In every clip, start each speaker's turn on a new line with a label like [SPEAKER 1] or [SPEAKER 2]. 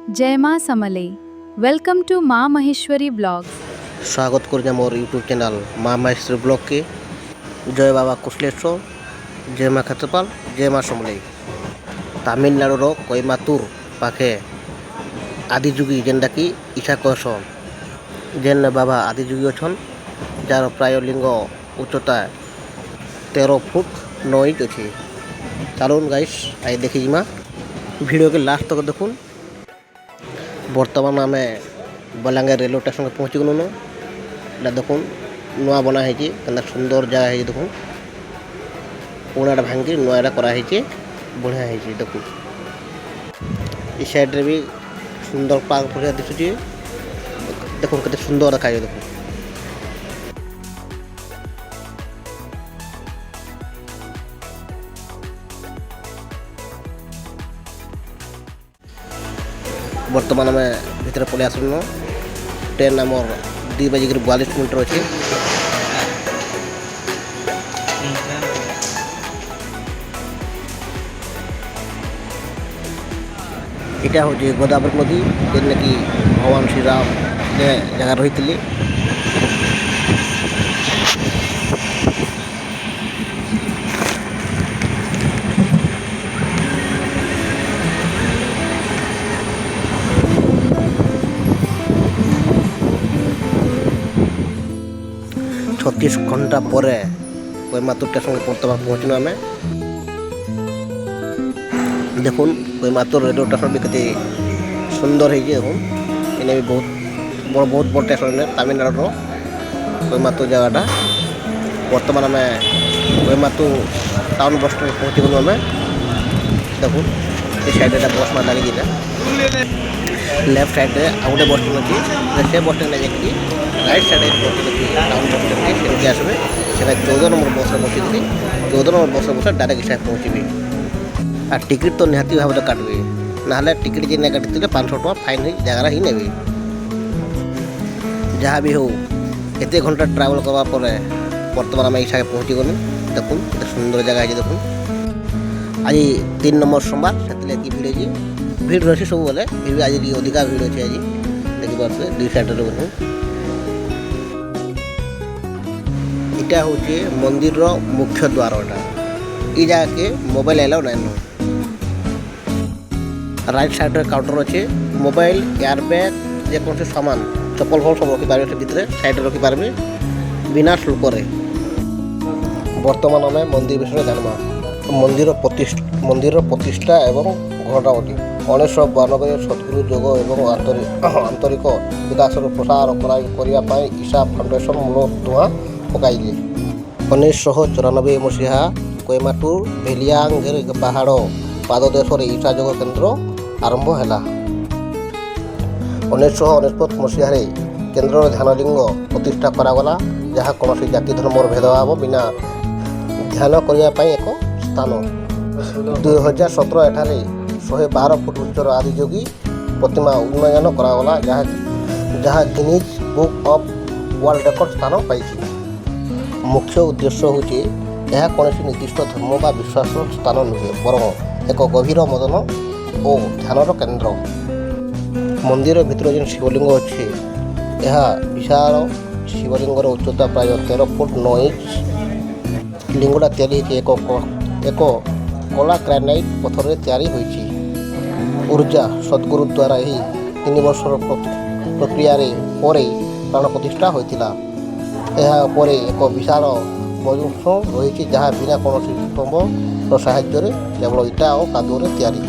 [SPEAKER 1] जय माँ समले welcome to माँ महेश्वरी ब्लॉग्स।
[SPEAKER 2] स्वागत कर मोर यूट्यूब चैनल माँ महेश्वरी ब्लॉग के। जय बाबा कुशलेश्वर, जय माँ खतपाल, जय माँ समलेई। तमिलनाडु कोयमातुर पाखे आदिजुगी जेनटा कि इच्छा कहसन, जेन बाबा आदिजुगी अच्छन जार प्राय लिंग उच्चता 13 फुट 9 इंच अच्छी। चलुन गाइस आई देखी वीडियो के लास्ट तक देखुन। बर्तमान आम बलांगीर रेलवे स्टेशन पहुँची गलुन। देखुन नुआ बना है सुंदर जगह है। देखुन पुराना भांगी नुआ कराई बढ़िया है। देखुन इस साइड रे भी सुंदर पार्क बढ़िया दिशुची। देखुन केते सुंदर देखा। देखुन बर्तमान आम भीतर पलि आसलुन। ट्रेन आमर 2 बजे 42 मिनट अच्छे। इटा हूँ गोदावरी नदी जेन कि भगवान श्रीराम जगह रही थी। 36 घंटा पर कोयमातुर स्टेशन बर्तमान पहुँचल आम। देखुन कोयमातुर रेलवे स्टेशन भी कते सुंदर है। देखुन इन्हें भी बहुत बड़ स्टेशन है तमिलनाडु कोयमातुर जगहटा। बर्तमान आम कोयमातुर टाउन बस स्टैंड पहुँची गलु आम। देखुन ये साइड बस मान लगी लेफ्ट साइड में आउ गए बस स्टैंड अच्छी। से बस स्टैंड जाकि right side town bus stand से आसवे से 14 नंबर बस बसी थी। 14 नंबर बस बस डायरेक्ट इस पहुँची। आ टिकट तो निहाती भाव काटबे ना टिकट जी नहीं काटी 500 टका फाइन जगह ही नेबे। जहाँ भी हो एत घंटा ट्रावेल करने बर्तमान आम इच्छा पहुँची गलु। देखुन सुंदर जगह है। देखुन आज 3 नंबर सोमवार से भिड़ भीड़ रही सब बोले फिर भी आज अधिका भीड़ अच्छे। आज देखिए 2 साइड इटा हूँ मंदिर मुख्य द्वार। ये जगह के मोबाइल एलाउ नहीं। राइट साइड काउंटर अच्छे। मोबाइल एयरबैग जेको सामान चप्पल फल सब रखिपारे भितर साइड रखिपारे बिना शुल्क। बर्तमान आम मंदिर विषय जाना। मंदिर प्रतिष्ठा एवं घटनावली 1992 सद्गुरु जोग एवं आंतरिक विकास प्रसार करने ईशा फाउंडेशन मूल धुआ पकड़े। 1994 मसीहा कोयमाटुर भेलियांगेर पहाड़ पाददेश ईशा जोग केन्द्र आरंभ है। 1999 मसीह केन्द्र ध्यानलिंग प्रतिष्ठा करागला जहाँ कौन जाति धर्म भेदभाव बिना ध्यान करने एक स्थान। 2017 एठारे 112 फुट उच्चर आदियोगी प्रतिमा उन्नयन करागला जहाँ Guinness book of world record स्थान पाई। मुख्य उद्देश्य हूँ यह कौन निर्दिष्ट धर्म बा विश्वास स्थान नुहे बर एक गभीर मदन और ध्यानर केन्द्र। मंदिर भितर जो शिवलिंग अच्छे यह विशाल शिवलिंगर उच्चता प्राय 13 फुट 9 इंच। लिंगटा तैयारी एक कला ग्रानाइट पथर तैयारी होइछि। ऊर्जा सद्गुरु द्वारा ही 3 वर्ष प्रक्रिया प्राण प्रतिष्ठा होता। यह एक विशाल मजूस रही जहाँ बिना कौन स्तंभ साहाय्य केवल इटा और कादुअरे तैयारी।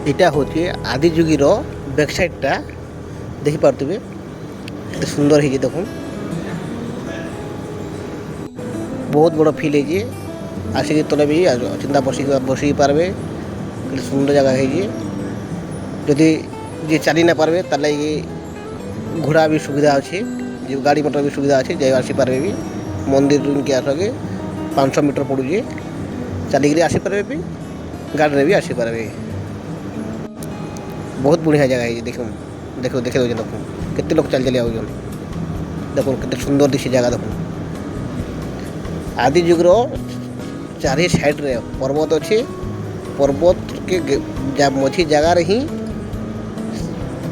[SPEAKER 2] এটা হচ্ছে আদি যুগীর ব্যাক সাইডটা ଦେଖିପାରୁଥିବେ କେତେ ସୁନ୍ଦର ହେଇଛି ଦେଖୁନ୍ ବହୁତ ବଡ଼ ଫିଲ୍ ହେଇଛି ଆସିକି ତଳେ ବି ଚିନ୍ତା ବସିକି ପାରବେ କେତେ ସୁନ୍ଦର ଜାଗା ହେଇଛି ଯଦି ଯିଏ ଚାଲି ନା ପାରବେ ତାହେଲେ ଘୋଡ଼ା ବି ସୁବିଧା ଅଛି ଗାଡ଼ି ମଟର ବି ସୁବିଧା ଅଛି ଯାଇ ଆସିପାରିବେ ବି ମନ୍ଦିର କି ଆସକେ 500 ମିଟର ପଡ଼ୁଛି ଚାଲିକିରି ଆସିପାରିବେ ବି ଗାଡ଼ିରେ ବି ଆସିପାରିବେ ବହୁତ ବଢ଼ିଆ ଜାଗା ହେଇଛି ଦେଖୁନ୍ ଦେଖ ଦେଉଛେ ଦେଖୁନ୍ କେତେ ଲୋକ ଚାଲି ଚାଲି ଆଉଛନ୍ ଦେଖୁନ୍ କେତେ ସୁନ୍ଦର ଦିଶି ଜାଗା ଦେଖୁନ୍ ଆଦି ଯୁଗର ଚାରି ସାଇଡ଼୍ରେ ପର୍ବତ ଅଛି ପର୍ବତ କେ ମଝି ଜାଗାରେ ହିଁ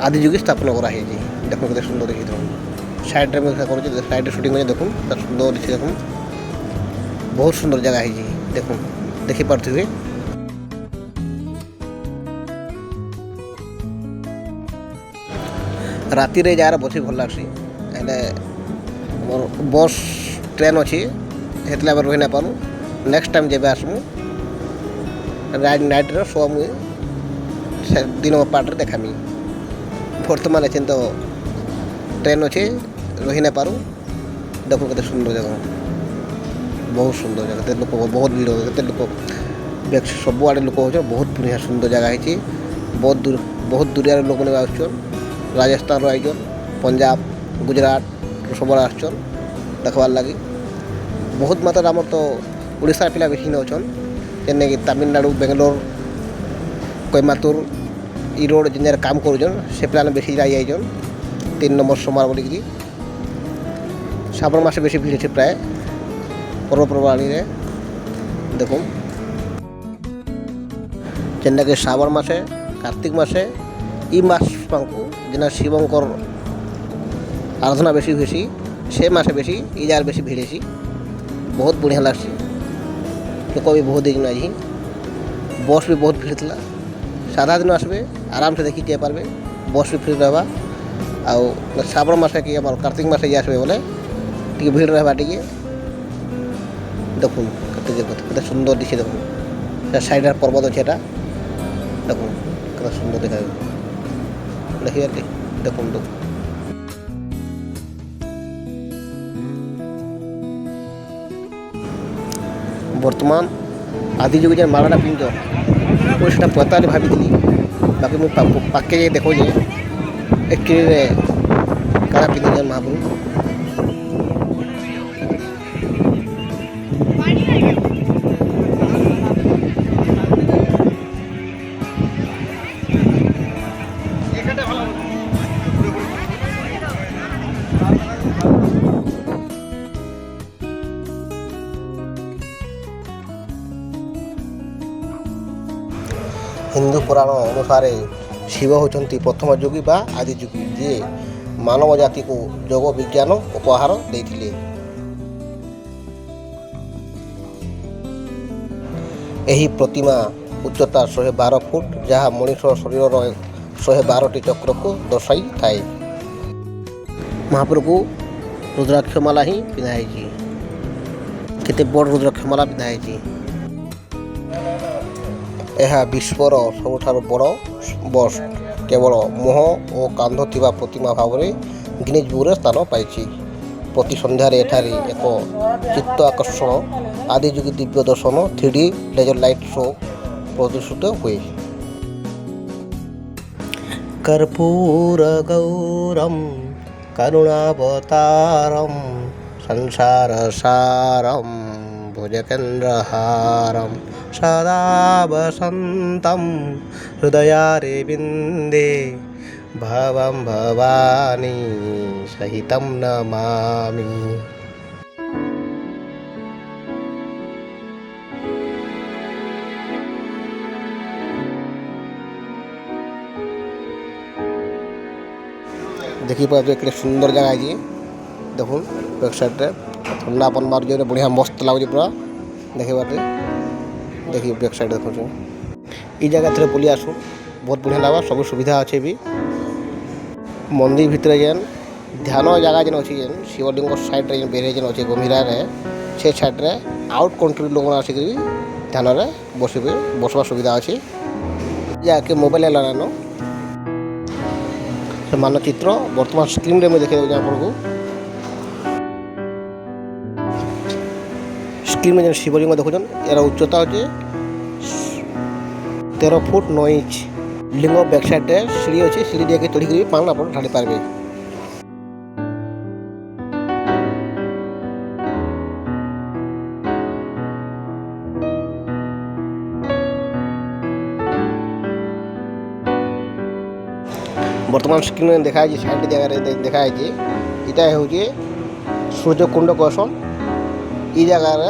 [SPEAKER 2] ଆଦି ଯୁଗ ସ୍ଥାପନ କରାହେଇଛି ଦେଖୁନ୍ କେତେ ସୁନ୍ଦର ଦେଖି ଦେଖୁନ୍ ସାଇଡ଼୍ରେ ମୁଁ କରୁଛି ସାଇଡ଼୍ରେ ସୁଟିଂ କରି ଦେଖୁନ୍ କେତେ ସୁନ୍ଦର ଦିଶି ଦେଖୁନ୍ ବହୁତ ସୁନ୍ଦର ଜାଗା ହେଇଛି ଦେଖୁନ୍ ଦେଖିପାରୁଥିବେ ରାତିରେ ଯାହାର ବସି ଭଲ ଲାଗ୍ସି ହେଲେ ମୋର ବସ୍ ଟ୍ରେନ୍ ଅଛି ହେଥିଲାଗି ଆମେ ରହି ନାଇଁ ପାରୁ ନେକ୍ସଟ ଟାଇମ୍ ଯେବେ ଆସମୁ ନାଇଟ୍ର ଶୋ ମୁଇଁ ଦିନ ପାର୍ଟରେ ଦେଖାମି ବର୍ତ୍ତମାନ ଏଛେନ୍ ତ ଟ୍ରେନ୍ ଅଛି ରହି ନାଇଁ ପାରୁ ଦେଖୁ କେତେ ସୁନ୍ଦର ଜାଗା ବହୁତ ସୁନ୍ଦର ଜାଗା କେତେ ଲୋକ ବହୁତ ଭିଡ଼ କେତେ ଲୋକ ସବୁଆଡ଼େ ଲୋକ ହେଉଛନ୍ ବହୁତ ବଢ଼ିଆ ସୁନ୍ଦର ଜାଗା ହେଇଛି ବହୁତ ଦୂରିଆର ଲୋକମାନେ ଆସୁଛନ୍ ରାଜସ୍ଥାନରୁ ଆଇଛନ୍ ପଞ୍ଜାବ ଗୁଜରାଟ ସବୁଆଡ଼େ ଆସୁଛନ୍ ଦେଖବାର୍ ଲାଗି ବହୁତ ମାତ୍ରାରେ ଆମର ତ ଓଡ଼ିଶାର ପିଲା ବେଶୀ ଅଛନ୍ ଯେନ୍ଟାକି ତାମିଲନାଡ଼ୁ ବେଙ୍ଗଲୋର କୋଏମ୍ବାଟୁର ଇ ରୋଡ଼ ଯେନ୍ ଜାଗାରେ କାମ କରୁଛନ୍ ସେ ପିଲାମାନେ ବେଶୀ ଯାଇଛନ୍ 3 ନମ୍ବର ସୋମବାର ବୋଲିକିରି ଶ୍ରାବଣ ମାସେ ବେଶୀ ଭିଡ଼ ଅଛି ପ୍ରାୟ ପର୍ବପର୍ବାଣୀରେ ଦେଖୁନ୍ ଯେନ୍ଟାକି ଶ୍ରାବଣ ମାସେ କାର୍ତ୍ତିକ ମାସେ ଇ ମାସ ପାଙ୍କୁ ଯେନ୍ ଶିବଙ୍କର ଆରାଧନା ବେଶୀ ହେସି ସେ ମାସେ ବେଶୀ ଇ ଜାଗାରେ ବେଶୀ ଭିଡ଼ ହେସି ବହୁତ ବଢ଼ିଆ ଲାଗ୍ସି ଲୋକ ବି ବହୁତ ହେଇଛନ୍ ଆଜି ବସ୍ ବି ବହୁତ ଭିଡ଼ ଥିଲା ସାଧା ଦିନ ଆସିବେ ଆରାମସେ ଦେଖି ଯାଇପାରିବେ ବସ୍ ବି ଫ୍ରି ରହିବା ଆଉ ଶ୍ରାବଣ ମାସେ କି ଆମର କାର୍ତ୍ତିକ ମାସେ ଇଏ ଆସିବେ ବୋଲେ ଟିକେ ଭିଡ଼ ରହିବା ଟିକେ ଦେଖୁନ୍ କେତେ ସୁନ୍ଦର ଦିଶେ ଦେଖୁନ୍ ସାଇଡ଼୍ରେ ପର୍ବତ ଅଛି ଏଟା ଦେଖୁନ୍ କେତେ ସୁନ୍ଦର ଦେଖାଯାଉଛି ଦେଖିବାରେ ଦେଖନ୍ତୁ ବର୍ତ୍ତମାନ ଆଦି ଯୁଗ ଯେନ୍ ମାଳାଟା ପିନ୍ଧ ମୁଁ ସେଟା ପତାଲି ଭାବିଥିଲି ବାକି ମୁଁ ପାକେ ଯାଇ ଦେଖୁଛେ ଏକ୍ଚୁଆଲିରେ କାଣା ପିନ୍ଧିଛନ୍ ମହାପ୍ରଭୁ ହିନ୍ଦୁ ପୁରାଣ ଅନୁସାରେ ଶିବ ହେଉଛନ୍ତି ପ୍ରଥମ ଯୁଗୀ ବା ଆଦି ଯୁଗୀ ଯିଏ ମାନବ ଜାତିକୁ ଯୋଗ ବିଜ୍ଞାନ ଉପହାର ଦେଇଥିଲେ ଏହି ପ୍ରତିମା ଉଚ୍ଚତା 112 ଫୁଟ ଯାହା ମଣିଷ ଶରୀରର 112ଟି ଚକ୍ରକୁ ଦର୍ଶାଇଥାଏ ମହାପ୍ରଭୁକୁ ରୁଦ୍ରାକ୍ଷମାଲା ହିଁ ପିନ୍ଧା ହେଇଛି କେତେ ବଡ଼ ରୁଦ୍ରାକ୍ଷମାଲା ପିନ୍ଧା ହେଇଛି ଏହା ବିଶ୍ୱର ସବୁଠାରୁ ବଡ଼ ବସ୍ କେବଳ ମୁହଁ ଓ କାନ୍ଧ ଥିବା ପ୍ରତିମା ଭାବରେ ଗିନିଜ୍ ବୁକ୍ରେ ସ୍ଥାନ ପାଇଛି ପ୍ରତି ସନ୍ଧ୍ୟାରେ ଏଠାରେ ଏକ ଚିତ୍ତ ଆକର୍ଷଣ ଆଦିଯୁଗୀ ଦିବ୍ୟ ଦର୍ଶନ 3D ଲେଜର ଲାଇଟ୍ ଶୋ ପ୍ରଦର୍ଶିତ ହୁଏ କର୍ପୂର ଗୌରମ କରୁଣାବତାରମ ସଂସାର ସାରମ भुजकेन्द्रहारं सदा वसन्तं हृदयारे विन्दे भवं भवानी सहितं नमामि देखिए एक सुंदर जगह है देखो बैक साइड ठंडा पन मार जो बढ़िया मस्त लगुच पूरा देखे बाटे देखिए बैक साइड देखो ये जगह थे बुली आसू बहुत बढ़िया लगा सब सुविधा अच्छे भी मंदिर भितर जेन ध्यान जगह जेन अच्छी जेन शिवलिंग साइड रे बेरे जेन अच्छे गंभीरा से साइड रे आउट कंट्री लोग आसिक ध्यान बसबे बसवा सुविधा अच्छी ଯାହାକି ମୋବାଇଲରେ ଲଗାনো ସେ ମାନଚିତ୍ର ବର୍ତ୍ତମାନ ସ୍କ୍ରିନ୍ରେ ମୁଁ ଦେଖାଇ ଦେଉଛି ଆପଣଙ୍କୁ। ସ୍କ୍ରିନ୍ରେ ଯେନ୍ ଶିବଲିଙ୍ଗ ଦେଖୁଛନ୍ ଏହାର ଉଚ୍ଚତା ହେଉଛି 13 ଫୁଟ 9 ଇଞ୍ଚ। ଲିଙ୍ଗ ବ୍ୟାକ୍ ସାଇଡ଼୍ରେ ସିঁଢ଼ି ଅଛି, ସିঁଢ଼ି ଦେଇକି ଚଢ଼ିକି ପାଣି ଆପଣ ଢାଳି ପାରିବେ। ବର୍ତ୍ତମାନ ସ୍କ୍ରିନ୍ରେ ଦେଖାଯାଇଛି ସାଇଡ଼୍ ଜାଗାରେ ଦେଖାଯାଇଛି ଏଇଟା ହେଉଛି ସୂର୍ଯ୍ୟକୁଣ୍ଡ କୌଶଳ। এই ଜାଗାରେ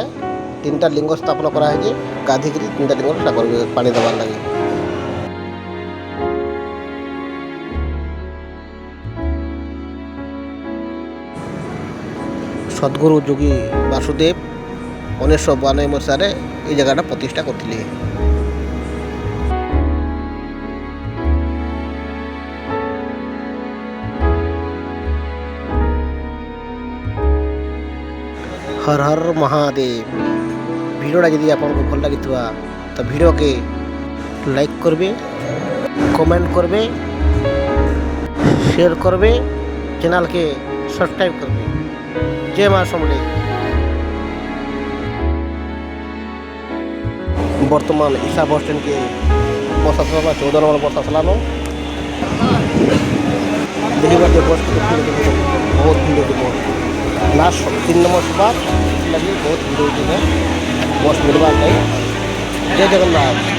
[SPEAKER 2] 3ଟା ଲିଙ୍ଗ ସ୍ଥାପନ କରାହେଇଛି। ଗାଧିକିରି 3ଟା ଲିଙ୍ଗ ସେଟା କରିବେ ପାଣି ଦେବାର ଲାଗି। ସଦ୍ଗୁରୁ ଯୋଗୀ ବାସୁଦେବ 1992 ମସିହାରେ এই ଜାଗାଟା ପ୍ରତିଷ୍ଠା କରିଥିଲେ। हर हर महादेव। भिडियोटा जदि आपको भल लगी तो भिडियो के लाइक करबे, कमेंट करबे, शेयर करबे, चैनल के सब्सक्राइब करबे। जय मां समलेई। वर्तमान ईशा बस स्टैंड के बस आसला 14 नंबर बस आसलान। देखिए बस बहुत भीड़ हो लास्ट 3 नंबर के बाद लगी बहुत भीड़ होती है बस मिलवा नहीं। जय जगन्नाथ।